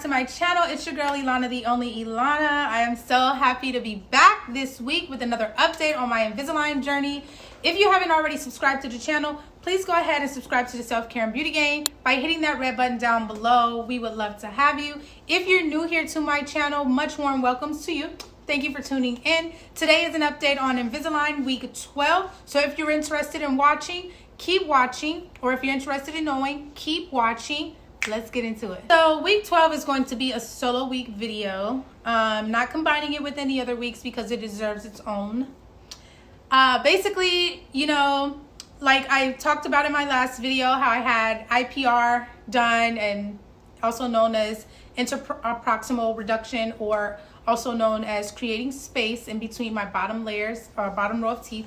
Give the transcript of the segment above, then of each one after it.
to my channel. It's your girl Ilana, the only Ilana. I am so happy to be back this week with another update on my Invisalign journey. If you haven't already subscribed to the channel, please go ahead and subscribe to the Self-Care and Beauty Game by hitting that red button down below. We would love to have you. If you're new here to my channel, much warm welcomes to you. Thank you for tuning in. Today is an update on Invisalign week 12. So if you're interested in watching, keep watching. Or if you're interested in knowing, keep watching. Let's get into it. So week 12 is going to be a solo week video. Not combining it with any other weeks because it deserves its own. Basically, you know, like I talked about in my last video, how I had IPR done, and also known as interproximal reduction, or also known as creating space in between my bottom layers or bottom row of teeth.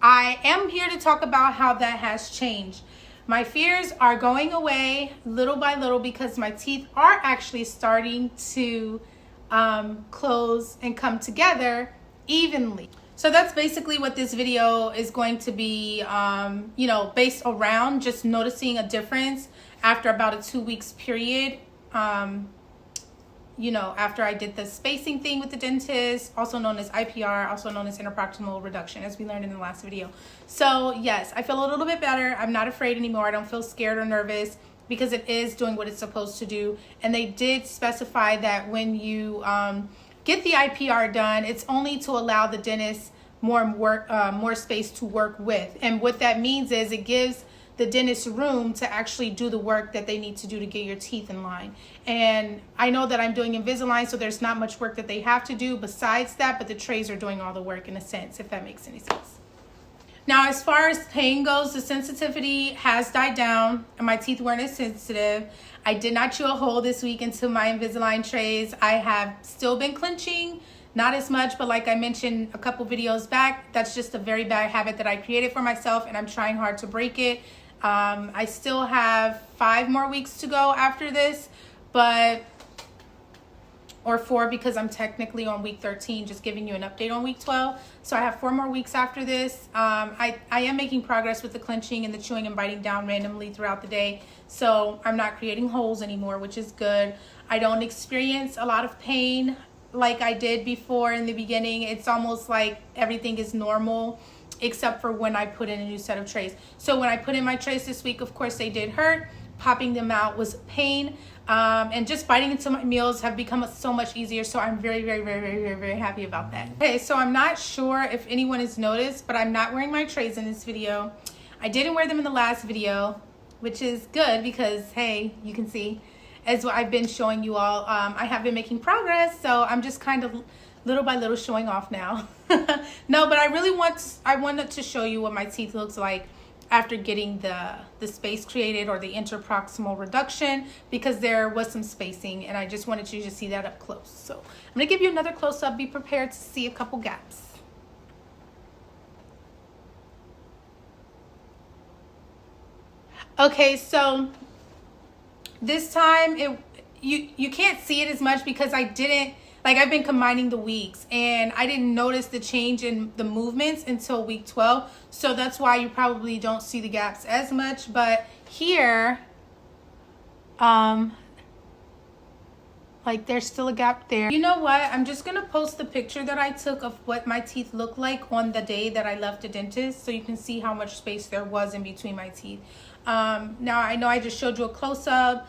I am here to talk about how that has changed. My fears are going away little by little because my teeth are actually starting to close and come together evenly. So that's basically what this video is going to be, you know, based around, just noticing a difference after about a 2 weeks period. You know, after I did the spacing thing with the dentist, also known as IPR, also known as interproximal reduction, as we learned in the last video. So yes, I feel a little bit better. I'm not afraid anymore. I don't feel scared or nervous because it is doing what it's supposed to do. And they did specify that when you get the IPR done, it's only to allow the dentist more space to work with. And what that means is it gives the dentist room to actually do the work that they need to do to get your teeth in line. And I know that I'm doing Invisalign, so there's not much work that they have to do besides that, but the trays are doing all the work in a sense, if that makes any sense. Now, as far as pain goes, the sensitivity has died down and my teeth weren't as sensitive. I did not chew a hole this week into my Invisalign trays. I have still been clenching, not as much, but like I mentioned a couple videos back, that's just a very bad habit that I created for myself, and I'm trying hard to break it. I still have 5 more weeks to go after this, or 4 because I'm technically on week 13, just giving you an update on week 12. So I have 4 more weeks after this. I am making progress with the clenching and the chewing and biting down randomly throughout the day. So I'm not creating holes anymore, which is good. I don't experience a lot of pain like I did before in the beginning. It's almost like everything is normal, except for when I put in a new set of trays. So when I put in my trays this week, of course they did hurt. Popping them out was pain. And just biting into my meals have become so much easier. So I'm very happy about that. Okay, so I'm not sure if anyone has noticed, but I'm not wearing my trays in this video. I didn't wear them in the last video, which is good because, hey, you can see, as what I've been showing you all, I have been making progress. So I'm just kind of little by little showing off now. No, but I wanted to show you what my teeth looks like after getting the space created, or the interproximal reduction, because there was some spacing and I just wanted you to see that up close. So I'm gonna give you another close-up. Be prepared to see a couple gaps. Okay, so this time you can't see it as much because I've been combining the weeks and I didn't notice the change in the movements until week 12. So that's why you probably don't see the gaps as much. But here, like there's still a gap there. You know what? I'm just going to post the picture that I took of what my teeth look like on the day that I left the dentist, so you can see how much space there was in between my teeth. Now I know I just showed you a close-up.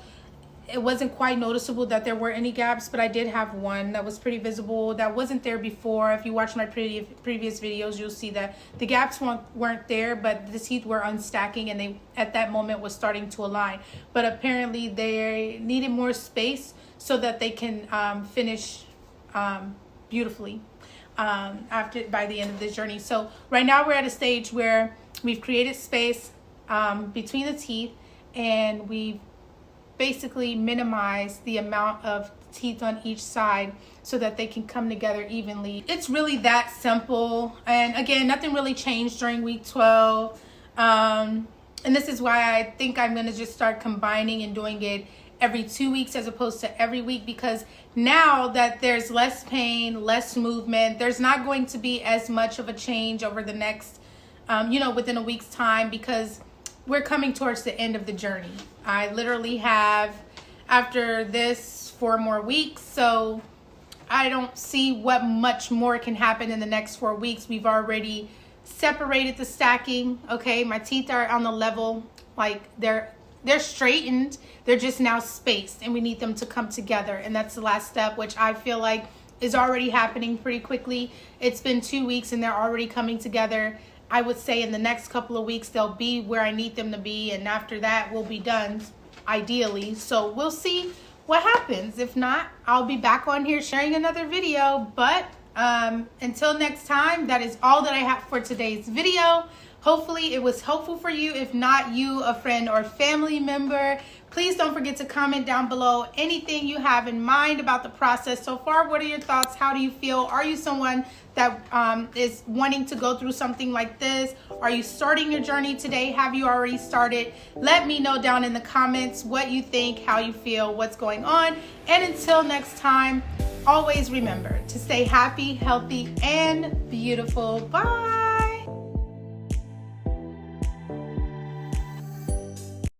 It wasn't quite noticeable that there were any gaps, but I did have one that was pretty visible that wasn't there before. If you watch my previous videos, you'll see that the gaps weren't there, but the teeth were unstacking and they at that moment was starting to align. But apparently they needed more space so that they can finish beautifully by the end of this journey. So right now we're at a stage where we've created space between the teeth, and we've basically minimize the amount of teeth on each side so that they can come together evenly. It's really that simple. And again, nothing really changed during week 12. And this is why I think I'm gonna just start combining and doing it every 2 weeks as opposed to every week, because now that there's less pain, less movement, there's not going to be as much of a change over the next, you know, within a week's time, because we're coming towards the end of the journey. I literally have, after this 4 more weeks. So I don't see what much more can happen in the next 4 weeks. We've already separated the stacking. Okay, my teeth are on the level, like they're straightened. They're just now spaced, and we need them to come together. And that's the last step, which I feel like is already happening pretty quickly. It's been 2 weeks and they're already coming together. I would say in the next couple of weeks, they'll be where I need them to be. And after that, we'll be done, ideally. So we'll see what happens. If not, I'll be back on here sharing another video. But until next time, that is all that I have for today's video. Hopefully it was helpful for you. If not, you, a friend or family member, please don't forget to comment down below anything you have in mind about the process so far. What are your thoughts? How do you feel? Are you someone that is wanting to go through something like this? Are you starting your journey today? Have you already started? Let me know down in the comments what you think, how you feel, what's going on. And until next time, always remember to stay happy, healthy, and beautiful. Bye.